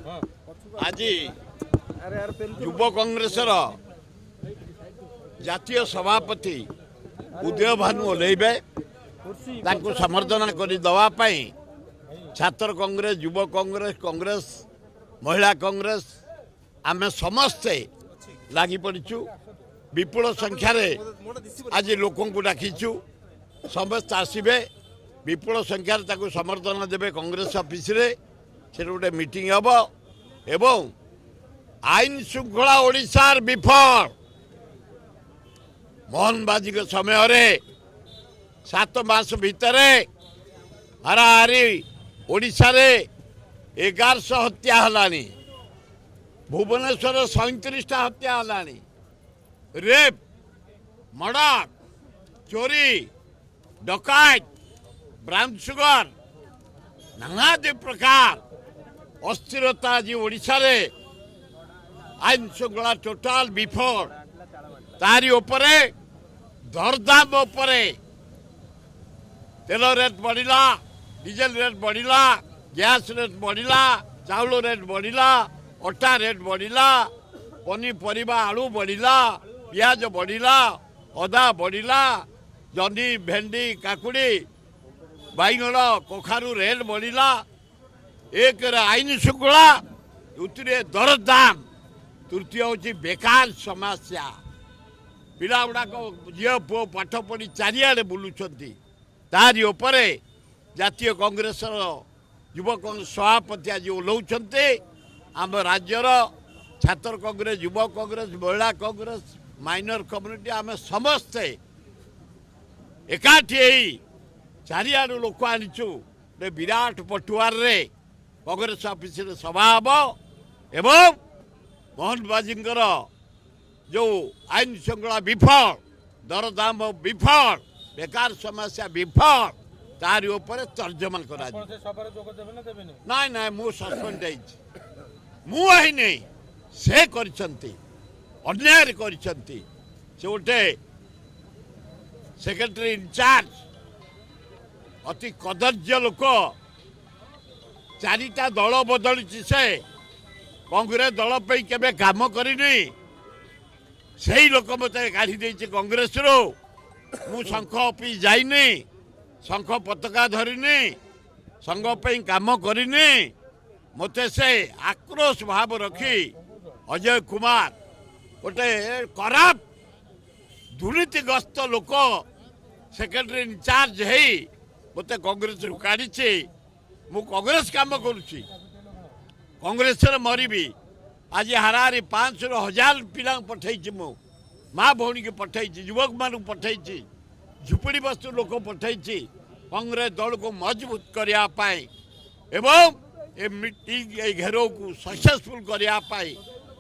आज युव कांग्रेस जातीय सभापति उदय भानु ओल्लैबे समर्थन करदेवाई छात्र कांग्रेस युव कांग्रेस कांग्रेस महिला कांग्रेस आम समस्ते लगी पड़ू विपुल संख्यार आज लोक डाकिचु समस्त आसबे विपुल संख्यार समर्थन देवे कांग्रेस ऑफिस रे से गोटे मीटिंग हम एवं आईन श्रृंखला ओडिशार विफल मोहनबाजी के समय रे 7 मास भितर हाराहारी ओडिशा रे 1100 हत्या हलानी भुवनेश्वर 37 हत्या हलानी रेप मर्डर चोरी डकायत ब्राउन सुगर नानादी प्रकार अस्थिरता आज ओडिशा रे आईन श्रृंखला टोटाल विफल तारी उपरे दरदाम उपरे तेल रेट बढ़िला डीजेल रेट बढ़िला गैस रेट बढ़िला चाउल रेट बढ़िला अटा रेट बढ़िला पनीपरिया आलू बढ़िला पियाज बढ़िला अदा बढ़िला जन्नी भेंडी काकुड़ी बैगण कखारू रेट बढ़िला एक आईन श्रृंखला द्वितीय दरदाम तृतीय हूँ बेकार समस्या पिला गुड़ाक झील पु पाठ पढ़ी चारिड़े बुलूंट तारी उपरे जातीय कांग्रेस युव कांग्रेस सभापति आज ओह्लाउंट आम राज्यर छात्र कांग्रेस युव कांग्रेस महिला कांग्रेस माइनर कम्युनिटी आम समस्ते एकाठी चारिड़ू लोक आनीचु विराट पटुआर रे कांग्रेस ऑफिस सभा हम एवं मोहनबाजी जो आईन श्रृंखला विफल दरदाम विफल बेकार समस्या विफल तारी ऊपर तर्जमा करा नाई नाई मु सस्पेंड मुई नहीं से अन्याय से गोटे सेक्रेटरी इनचार्ज अति कदर्य लोक चारिटा दल बदली से कांग्रेस दल पे केबे काम करनी से ही लोक मत काढ़ी कांग्रेस रो मु शंख ऑफिस जाइनी शंख पताका धरिनी संघ पे काम करनी मत से आक्रोश भाव रखी अजय कुमार गोटे खराब दुर्नीतिग्रस्त लोक सेक्रेटरी इनचार्ज है मत कांग्रेस काढ़ी मु कांग्रेस काम करुच्ची कांग्रेस मरबी आज हाराहारी 500,000 पिला पठे मु माँ भौणी के पठे युवक मान पठे झुपड़ी बस्तु लोक पठे कांग्रेस दल को मजबूत करने एवं ए मीटिंग घेराव को सक्सेसफुल करने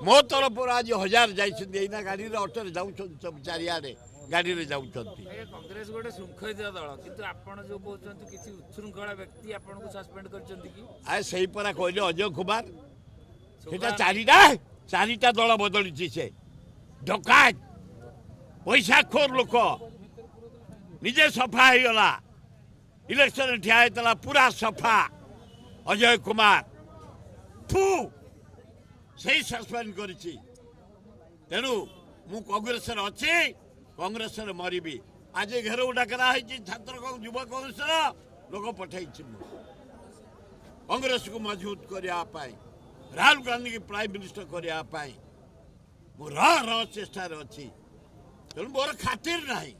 मो तरफ आज 1000 जाइना गाड़ी अटो जाऊँ सब चारिड़े गाड़ी में जाऊँ कांग्रेस गोटे श्रृंखलित दल किंतु आपण जो कहते किसी उच्छृंखला व्यक्ति आपन को सस्पेंड करछंती कि आए सही परा कहले अजय कुमार सेटा चारिटा दल बदली से डकायत पैसा खोर लोक निजे सफा हो गला इलेक्शन ठिया होता पूरा सफा अजय कुमार फू से सस्पेंड करिछि तेणु मु कांग्रेस अच्छी कांग्रेस मरबी आज घेराव डाकरा छात्र युवा कांग्रेस लोक पठे कांग्रेस को मजबूत करने राहुल गांधी की प्राइम मिनिस्टर करने मो चेष्टा अच्छी तेणु मोर खातिर नहीं।